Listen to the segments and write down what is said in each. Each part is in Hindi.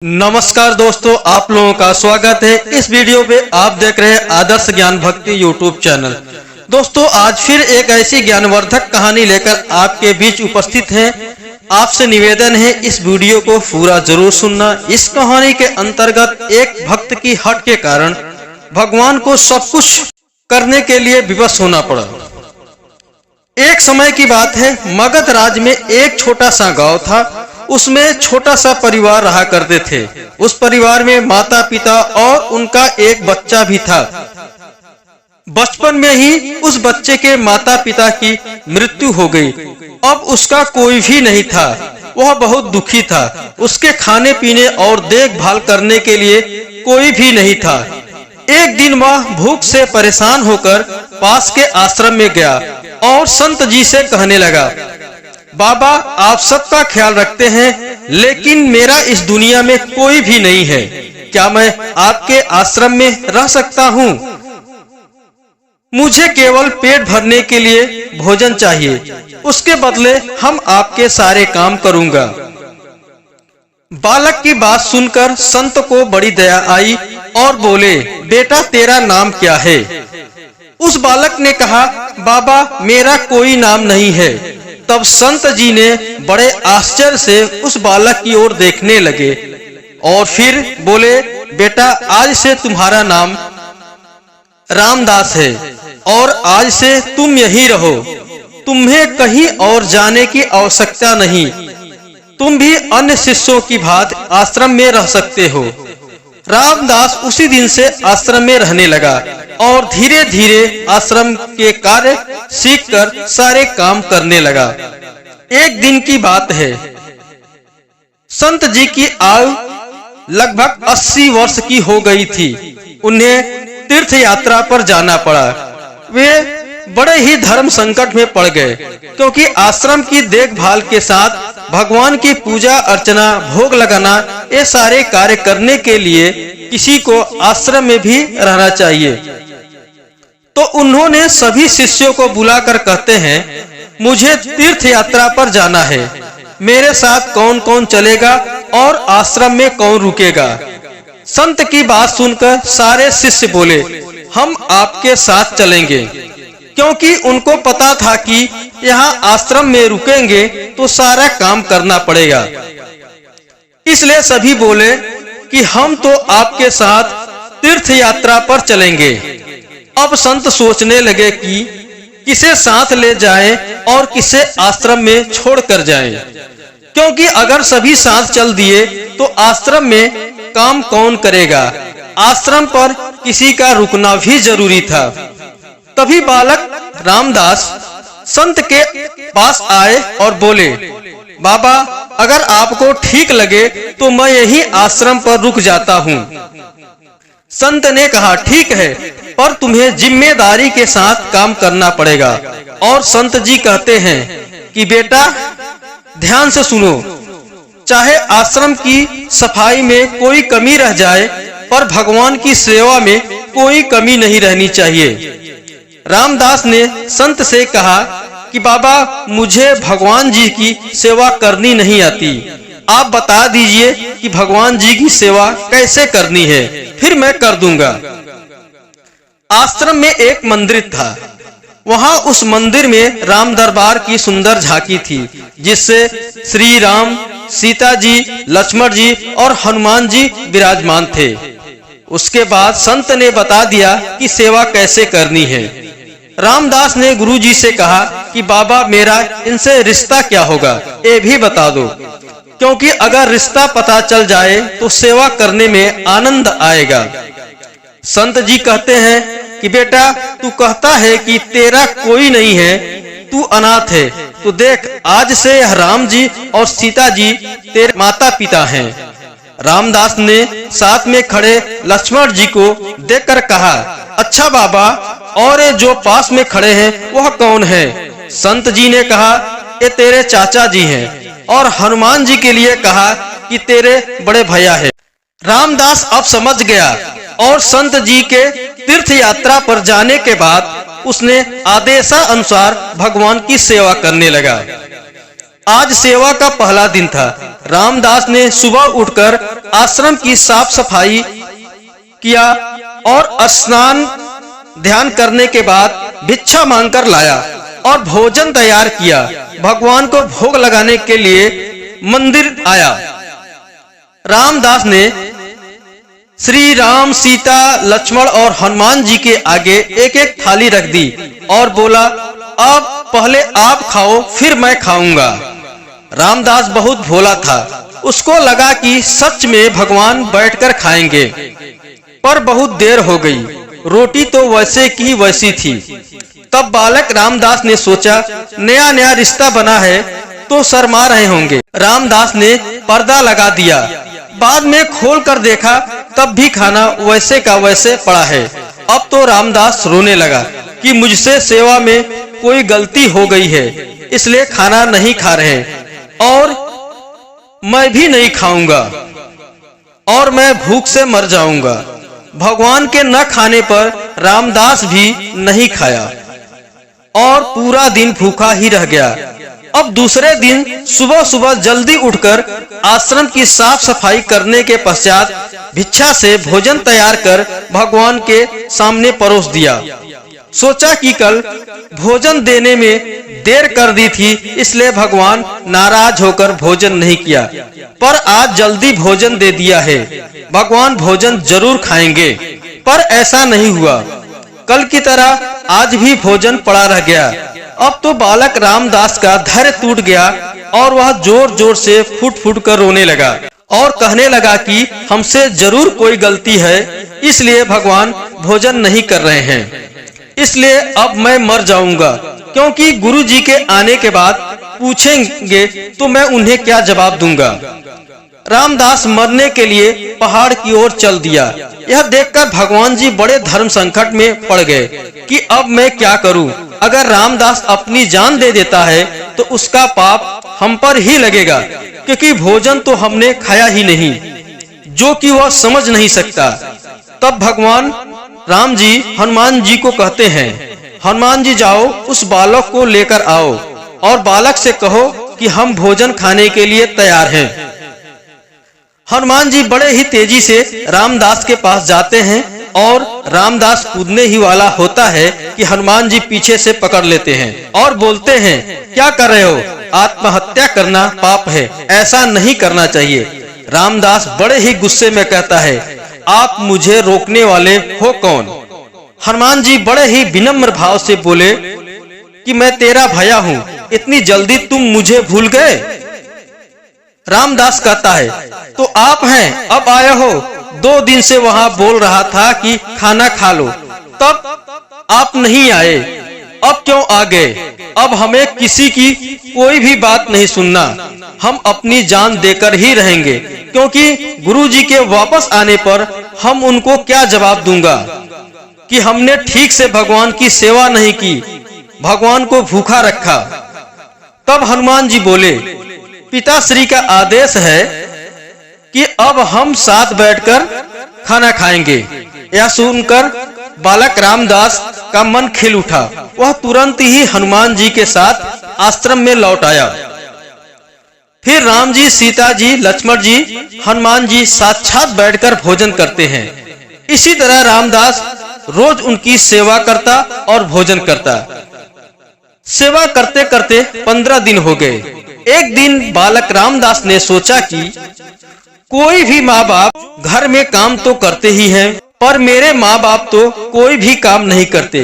नमस्कार दोस्तों, आप लोगों का स्वागत है। इस वीडियो पे आप देख रहे हैं आदर्श ज्ञान भक्ति यूट्यूब चैनल। दोस्तों, आज फिर एक ऐसी ज्ञानवर्धक कहानी लेकर आपके बीच उपस्थित हैं। आपसे निवेदन है इस वीडियो को पूरा जरूर सुनना। इस कहानी के अंतर्गत एक भक्त की हट के कारण भगवान को सब कुछ करने के लिए विवश होना पड़ा। एक समय की बात है, मगध राज्य में एक छोटा सा गांव था। उसमें छोटा सा परिवार रहा करते थे। उस परिवार में माता पिता और उनका एक बच्चा भी था। बचपन में ही उस बच्चे के माता पिता की मृत्यु हो गई। अब उसका कोई भी नहीं था। वह बहुत दुखी था। उसके खाने पीने और देखभाल करने के लिए कोई भी नहीं था। एक दिन वह भूख से परेशान होकर पास के आश्रम में गया और संत जी से कहने लगा, बाबा, आप सबका ख्याल रखते हैं, लेकिन मेरा इस दुनिया में कोई भी नहीं है। क्या मैं आपके आश्रम में रह सकता हूँ? मुझे केवल पेट भरने के लिए भोजन चाहिए। उसके बदले हम आपके सारे काम करूँगा। बालक की बात सुनकर संत को बड़ी दया आई और बोले, बेटा, तेरा नाम क्या है? उस बालक ने कहा, बाबा, मेरा कोई नाम नहीं है। तब संत जी ने बड़े आश्चर्य से उस बालक की ओर देखने लगे और फिर बोले, बेटा, आज से तुम्हारा नाम रामदास है और आज से तुम यहीं रहो। तुम्हें कहीं और जाने की आवश्यकता नहीं। तुम भी अन्य शिष्यों की भांति आश्रम में रह सकते हो। रामदास उसी दिन से आश्रम में रहने लगा और धीरे धीरे आश्रम के कार्य सीखकर सारे काम करने लगा। एक दिन की बात है, संत जी की आयु लगभग 80 वर्ष की हो गई थी। उन्हें तीर्थ यात्रा पर जाना पड़ा। वे बड़े ही धर्म संकट में पड़ गए, क्योंकि आश्रम की देखभाल के साथ भगवान की पूजा अर्चना, भोग लगाना, ये सारे कार्य करने के लिए किसी को आश्रम में भी रहना चाहिए। तो उन्होंने सभी शिष्यों को बुलाकर कहते हैं, मुझे तीर्थ यात्रा पर जाना है। मेरे साथ कौन कौन चलेगा और आश्रम में कौन रुकेगा? संत की बात सुनकर सारे शिष्य बोले, हम आपके साथ चलेंगे, क्योंकि उनको पता था कि यहाँ आश्रम में रुकेंगे तो सारा काम करना पड़ेगा। इसलिए सभी बोले कि हम तो आपके साथ तीर्थ यात्रा पर चलेंगे। अब संत सोचने लगे कि किसे साथ ले जाएं और किसे आश्रम में छोड़ कर जाएं, क्योंकि अगर सभी साथ चल दिए तो आश्रम में काम कौन करेगा? आश्रम पर किसी का रुकना भी जरूरी था। तभी बालक रामदास संत के पास आए और बोले, बाबा, अगर आपको ठीक लगे तो मैं यही आश्रम पर रुक जाता हूँ। संत ने कहा, ठीक है, पर तुम्हें जिम्मेदारी के साथ काम करना पड़ेगा। और संत जी कहते हैं कि बेटा, ध्यान से सुनो, चाहे आश्रम की सफाई में कोई कमी रह जाए, पर भगवान की सेवा में कोई कमी नहीं रहनी चाहिए। रामदास ने संत से कहा कि बाबा, मुझे भगवान जी की सेवा करनी नहीं आती। आप बता दीजिए कि भगवान जी की सेवा कैसे करनी है, फिर मैं कर दूंगा। आश्रम में एक मंदिर था। वहां उस मंदिर में राम दरबार की सुंदर झांकी थी, जिससे श्री राम, सीता जी, लक्ष्मण जी और हनुमान जी विराजमान थे। उसके बाद संत ने बता दिया कि सेवा कैसे करनी है। रामदास ने गुरु जी से कहा कि बाबा, मेरा इनसे रिश्ता क्या होगा, ये भी बता दो, क्योंकि अगर रिश्ता पता चल जाए तो सेवा करने में आनंद आएगा। संत जी कहते हैं कि बेटा, तू कहता है कि तेरा कोई नहीं है, तू अनाथ है, तो देख, आज से राम जी और सीता जी तेरे माता पिता हैं। रामदास ने साथ में खड़े लक्ष्मण जी को देखकर कहा, अच्छा बाबा, और ये जो पास में खड़े हैं वह कौन है? संत जी ने कहा, ये तेरे चाचा जी हैं। और हनुमान जी के लिए कहा कि तेरे बड़े भैया है। रामदास अब समझ गया और संत जी के तीर्थ यात्रा पर जाने के बाद उसने आदेशानुसार भगवान की सेवा करने लगा। आज सेवा का पहला दिन था। रामदास ने सुबह उठकर आश्रम की साफ सफाई किया और स्नान ध्यान करने के बाद भिक्षा मांगकर लाया और भोजन तैयार किया। भगवान को भोग लगाने के लिए मंदिर आया। रामदास ने श्री राम, सीता, लक्ष्मण और हनुमान जी के आगे एक एक थाली रख दी और बोला, अब पहले आप खाओ फिर मैं खाऊंगा। रामदास बहुत भोला था। उसको लगा कि सच में भगवान बैठकर खाएंगे, पर बहुत देर हो गई। रोटी तो वैसे की वैसी थी। तब बालक रामदास ने सोचा, नया नया रिश्ता बना है तो शर्मा रहे होंगे। रामदास ने पर्दा लगा दिया। बाद में खोल कर देखा तब भी खाना वैसे का वैसे पड़ा है। अब तो रामदास रोने लगा कि मुझसे सेवा में कोई गलती हो गई है, इसलिए खाना नहीं खा रहे और मैं भी नहीं खाऊंगा और मैं भूख से मर जाऊंगा। भगवान के न खाने पर रामदास भी नहीं खाया और पूरा दिन भूखा ही रह गया। अब दूसरे दिन सुबह सुबह जल्दी उठकर आश्रम की साफ सफाई करने के पश्चात भिक्षा से भोजन तैयार कर भगवान के सामने परोस दिया। सोचा कि कल भोजन देने में देर कर दी थी, इसलिए भगवान नाराज होकर भोजन नहीं किया, पर आज जल्दी भोजन दे दिया है। भगवान भोजन जरूर खाएंगे, पर ऐसा नहीं हुआ। कल की तरह आज भी भोजन पड़ा रह गया। अब तो बालक रामदास का धैर्य टूट गया और वह जोर जोर से फुट फुट कर रोने लगा और कहने लगा कि हमसे जरूर कोई गलती है, इसलिए भगवान भोजन नहीं कर रहे हैं। इसलिए अब मैं मर जाऊंगा, क्योंकि गुरु जी के आने के बाद पूछेंगे तो मैं उन्हें क्या जवाब दूंगा। रामदास मरने के लिए पहाड़ की ओर चल दिया। यह देखकर भगवान जी बड़े धर्म संकट में पड़ गए कि अब मैं क्या करूं। अगर रामदास अपनी जान दे देता है तो उसका पाप हम पर ही लगेगा, क्योंकि भोजन तो हमने खाया ही नहीं, जो कि वह समझ नहीं सकता। तब भगवान राम जी हनुमान जी को कहते हैं, हनुमान जी जाओ उस बालक को लेकर आओ और बालक से कहो कि हम भोजन खाने के लिए तैयार हैं। हनुमान जी बड़े ही तेजी से रामदास के पास जाते हैं और रामदास कूदने ही वाला होता है कि हनुमान जी पीछे से पकड़ लेते हैं और बोलते हैं, क्या कर रहे हो? आत्महत्या करना पाप है, ऐसा नहीं करना चाहिए। रामदास बड़े ही गुस्से में कहता है, आप मुझे रोकने वाले हो कौन? हनुमान जी बड़े ही विनम्र भाव से बोले कि मैं तेरा भैया हूँ, इतनी जल्दी तुम मुझे भूल गए? रामदास कहता है, तो आप हैं, अब आए हो? 2 दिन से वहाँ बोल रहा था कि खाना खा लो, तब आप नहीं आए, अब क्यों आ गए? अब हमें किसी की कोई भी बात नहीं सुनना, हम अपनी जान देकर ही रहेंगे, क्योंकि गुरुजी के वापस आने पर हम उनको क्या जवाब दूंगा कि हमने ठीक से भगवान की सेवा नहीं की, भगवान को भूखा रखा। तब हनुमान जी बोले, पिताश्री का आदेश है कि अब हम साथ बैठकर खाना खाएंगे। यह सुनकर बालक रामदास का मन खिल उठा। वह तुरंत ही हनुमान जी के साथ आश्रम में लौट आया। फिर राम जी, सीता जी, लक्ष्मण जी, हनुमान जी साक्षात बैठकर भोजन करते हैं। इसी तरह रामदास रोज उनकी सेवा करता और भोजन करता। सेवा करते करते 15 दिन हो गए। एक दिन बालक रामदास ने सोचा कि कोई भी माँ बाप घर में काम तो करते ही हैं, पर मेरे माँ बाप तो कोई भी काम नहीं करते,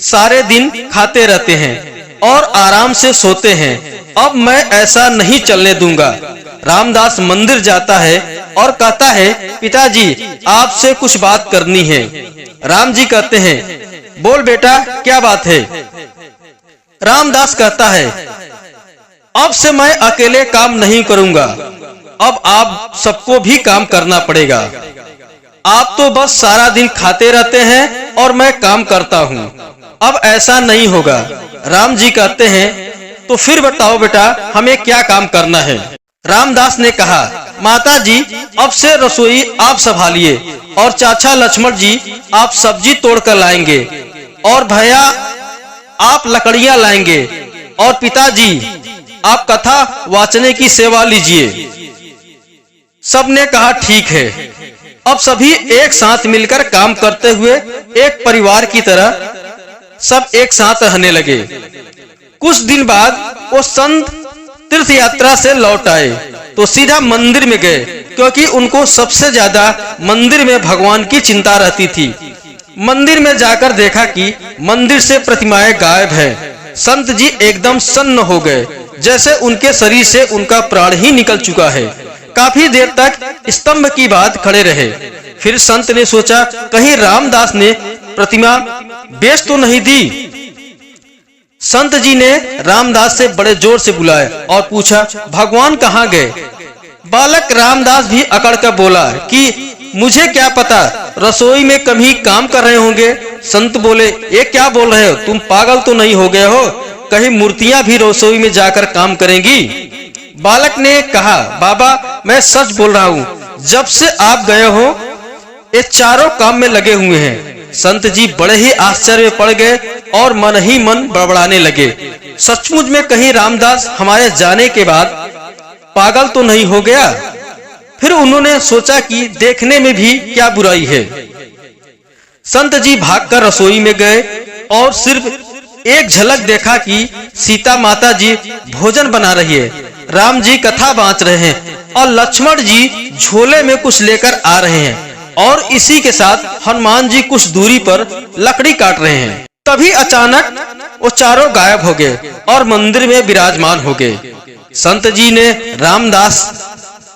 सारे दिन खाते रहते हैं और आराम से सोते हैं। अब मैं ऐसा नहीं चलने दूंगा। रामदास मंदिर जाता है और कहता है, पिताजी आपसे कुछ बात करनी है। राम जी कहते हैं, बोल बेटा क्या बात है? रामदास कहता है, अब से मैं अकेले काम नहीं करूंगा, अब आप सबको भी काम करना पड़ेगा। आप तो बस सारा दिन खाते रहते हैं और मैं काम करता हूँ, अब ऐसा नहीं होगा। राम जी कहते हैं, तो फिर बताओ बेटा हमें क्या काम करना है? रामदास ने कहा, माता जी अब से रसोई आप संभालिए और चाचा लक्ष्मण जी आप सब्जी तोड़कर लाएंगे और भैया आप लकड़ियां लाएंगे और पिताजी आप कथा वाचने की सेवा लीजिए। सबने कहा ठीक है। अब सभी एक साथ मिलकर काम करते हुए एक परिवार की तरह सब एक साथ रहने लगे। कुछ दिन बाद वो संत तीर्थ यात्रा से लौट आए तो सीधा मंदिर में गए, क्योंकि उनको सबसे ज्यादा मंदिर में भगवान की चिंता रहती थी। मंदिर में जाकर देखा कि मंदिर से प्रतिमाएं गायब हैं। संत जी एकदम सन्न हो गए, जैसे उनके शरीर से उनका प्राण ही निकल चुका है। काफी देर तक स्तंभ की बात खड़े रहे। फिर संत ने सोचा कहीं रामदास ने प्रतिमा बेच तो नहीं दी। संत जी ने रामदास से बड़े जोर से बुलाया और पूछा, भगवान कहाँ गए? बालक रामदास भी अकड़ कर बोला कि मुझे क्या पता, रसोई में कभी काम कर रहे होंगे। संत बोले, ये क्या बोल रहे हो, तुम पागल तो नहीं हो गए हो? कहीं मूर्तियां भी रसोई में जाकर काम करेंगी? बालक ने कहा, बाबा मैं सच बोल रहा हूँ, जब से आप गए हो ये चारों काम में लगे हुए हैं। संत जी बड़े ही आश्चर्य में पड़ गए और मन ही मन बड़बड़ाने लगे। सचमुच में कहीं रामदास हमारे जाने के बाद पागल तो नहीं हो गया? फिर उन्होंने सोचा कि देखने में भी क्या बुराई है। संत जी भागकर रसोई में गए और सिर्फ एक झलक देखा कि सीता माता जी भोजन बना रही है, राम जी कथा बाँच रहे हैं और लक्ष्मण जी झोले में कुछ लेकर आ रहे हैं और इसी के साथ हनुमान जी कुछ दूरी पर लकड़ी काट रहे हैं। तभी अचानक वो चारों गायब हो गए और मंदिर में विराजमान हो गए। संत जी ने रामदास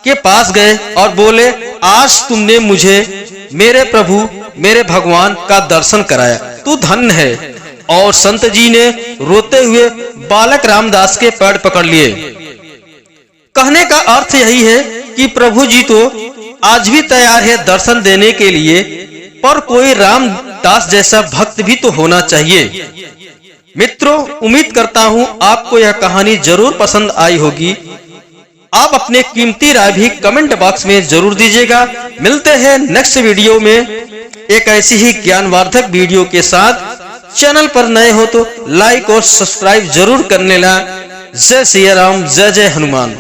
के पास गए और बोले, आज तुमने मुझे मेरे प्रभु मेरे भगवान का दर्शन कराया, तू धन्य है। और संत जी ने रोते हुए बालक रामदास के पैर पकड़ लिए। कहने का अर्थ यही है कि प्रभु जी तो आज भी तैयार है दर्शन देने के लिए, पर कोई रामदास जैसा भक्त भी तो होना चाहिए। मित्रों, उम्मीद करता हूँ आपको यह कहानी जरूर पसंद आई होगी। आप अपने कीमती राय भी कमेंट बॉक्स में जरूर दीजिएगा। मिलते हैं नेक्स्ट वीडियो में एक ऐसी ही ज्ञानवर्धक वीडियो के साथ। चैनल पर नए हो तो लाइक और सब्सक्राइब जरूर करने ला। जय सिया राम, जय जय हनुमान।